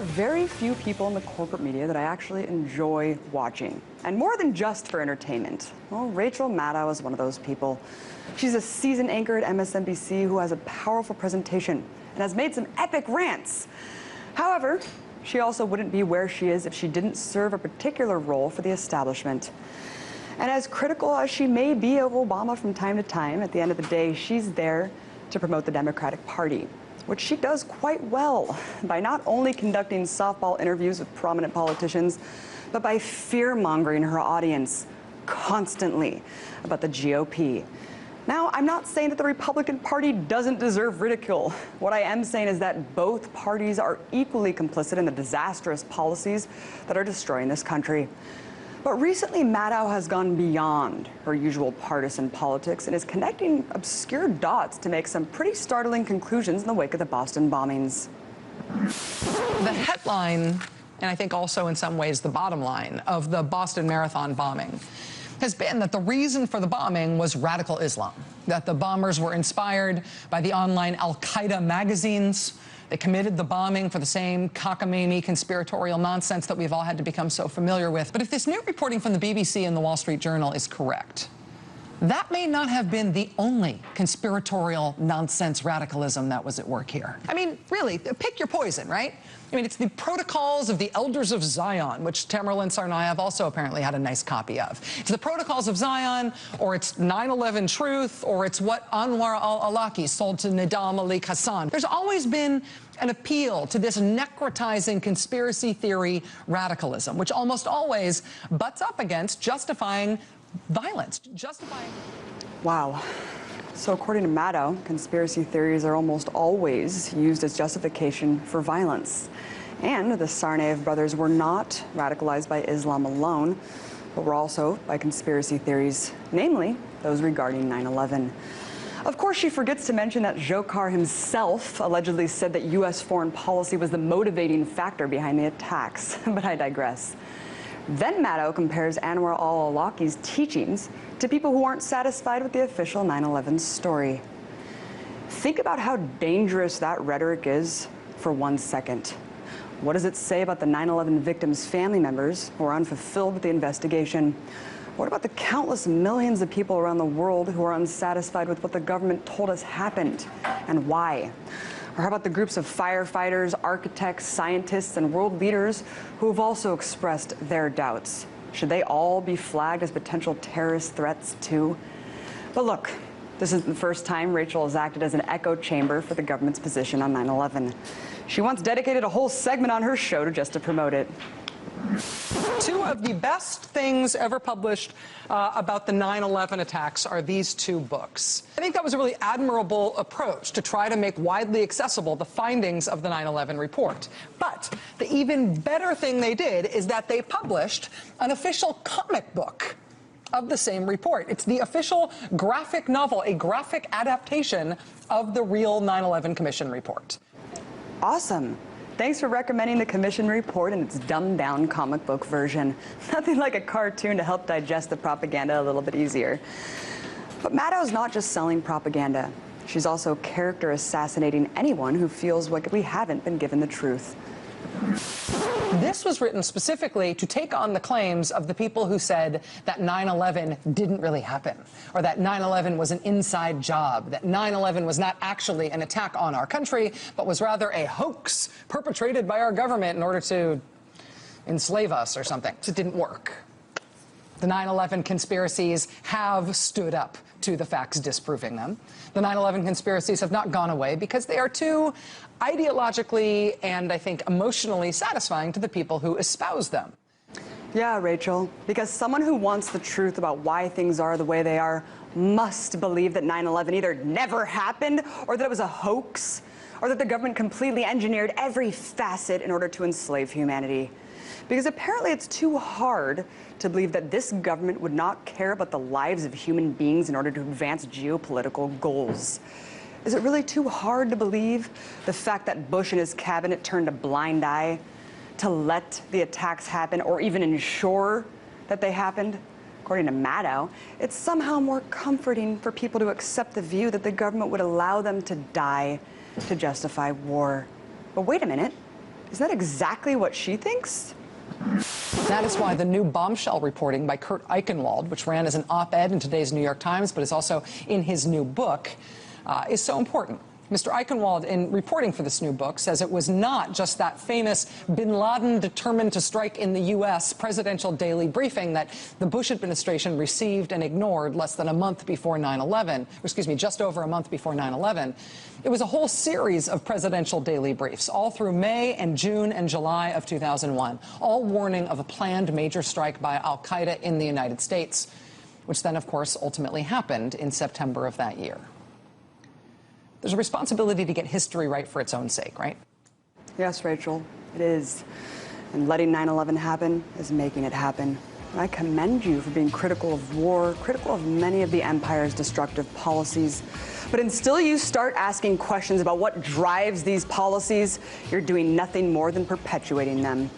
very few people in the corporate media that I actually enjoy watching, and more than just for entertainment. Well, Rachel Maddow is one of those people. She's a seasoned anchor at MSNBC who has a powerful presentation and has made some epic rants. However, she also wouldn't be where she is if she didn't serve a particular role for the establishment. And as critical as she may be of Obama from time to time, at the end of the day, she's there to promote the Democratic Party, which she does quite well by not only conducting softball interviews with prominent politicians, but by fear-mongering her audience constantly about the GOP. Now, I'm not saying that the Republican Party doesn't deserve ridicule. What I am saying is that both parties are equally complicit in the disastrous policies that are destroying this country. But recently, Maddow has gone beyond her usual partisan politics and is connecting obscure dots to make some pretty startling conclusions in the wake of the Boston bombings. The headline, and I think also in some ways the bottom line, of the Boston Marathon bombing has been that the reason for the bombing was radical Islam, that the bombers were inspired by the online Al-Qaeda magazines. They committed the bombing for the same cockamamie conspiratorial nonsense that we've all had to become so familiar with. But if this new reporting from the BBC and the Wall Street Journal is correct, that may not have been the only conspiratorial nonsense radicalism that was at work here. I mean, really, pick your poison, right? I mean, it's the Protocols of the Elders of Zion, which Tamerlan Tsarnaev also apparently had a nice copy of. It's the Protocols of Zion, or it's 9/11 truth, or it's what Anwar al-Awlaki sold to Nidal Malik Hassan. There's always been an appeal to this necrotizing conspiracy theory radicalism, which almost always butts up against justifying violence, justifying... Wow. So according to Maddow, conspiracy theories are almost always used as justification for violence. And the Tsarnaev brothers were not radicalized by Islam alone, but were also by conspiracy theories, namely those regarding 9/11. Of course, she forgets to mention that Dzhokhar himself allegedly said that U.S. foreign policy was the motivating factor behind the attacks, but I digress. Then Maddow compares Anwar al-Awlaki's teachings to people who aren't satisfied with the official 9/11 story. Think about how dangerous that rhetoric is for 1 second. What does it say about the 9/11 victims' family members who are unfulfilled with the investigation? What about the countless millions of people around the world who are unsatisfied with what the government told us happened and why? Or how about the groups of firefighters, architects, scientists, and world leaders who have also expressed their doubts? Should they all be flagged as potential terrorist threats too? But look, this isn't the first time Rachel has acted as an echo chamber for the government's position on 9/11. She once dedicated a whole segment on her show just to promote it. Two of the best things ever published about the 9/11 attacks are these two books. I think that was a really admirable approach to try to make widely accessible the findings of the 9/11 report. But the even better thing they did is that they published an official comic book of the same report. It's the official graphic novel, a graphic adaptation of the real 9/11 Commission report. Awesome. Thanks for recommending the Commission report in its dumbed-down comic book version. Nothing like a cartoon to help digest the propaganda a little bit easier. But Maddow's not just selling propaganda. She's also character assassinating anyone who feels like we haven't been given the truth. This was written specifically to take on the claims of the people who said that 9/11 didn't really happen, or that 9/11 was an inside job, that 9/11 was not actually an attack on our country, but was rather a hoax perpetrated by our government in order to enslave us or something. It didn't work. The 9/11 conspiracies have stood up to the facts disproving them. The 9/11 conspiracies have not gone away because they are too ideologically and, I think, emotionally satisfying to the people who espouse them. Yeah, Rachel, because someone who wants the truth about why things are the way they are must believe that 9/11 either never happened, or that it was a hoax, or that the government completely engineered every facet in order to enslave humanity. Because apparently it's too hard to believe that this government would not care about the lives of human beings in order to advance geopolitical goals. Is it really too hard to believe the fact that Bush and his cabinet turned a blind eye to let the attacks happen, or even ensure that they happened? According to Maddow, it's somehow more comforting for people to accept the view that the government would allow them to die to justify war. But wait a minute. Is that exactly what she thinks? That is why the new bombshell reporting by Kurt Eichenwald, which ran as an op-ed in today's New York Times, but is also in his new book, is so important. Mr. Eichenwald, in reporting for this new book, says it was not just that famous bin Laden determined to strike in the U.S. presidential daily briefing that the Bush administration received and ignored less than a month before 9/11, just over a month before 9/11. It was a whole series of presidential daily briefs, all through May and June and July of 2001, all warning of a planned major strike by al-Qaeda in the United States, which then, of course, ultimately happened in September of that year. There's a responsibility to get history right for its own sake, right? Yes, Rachel, it is. And letting 9/11 happen is making it happen. And I commend you for being critical of war, critical of many of the empire's destructive policies. But until you start asking questions about what drives these policies, you're doing nothing more than perpetuating them.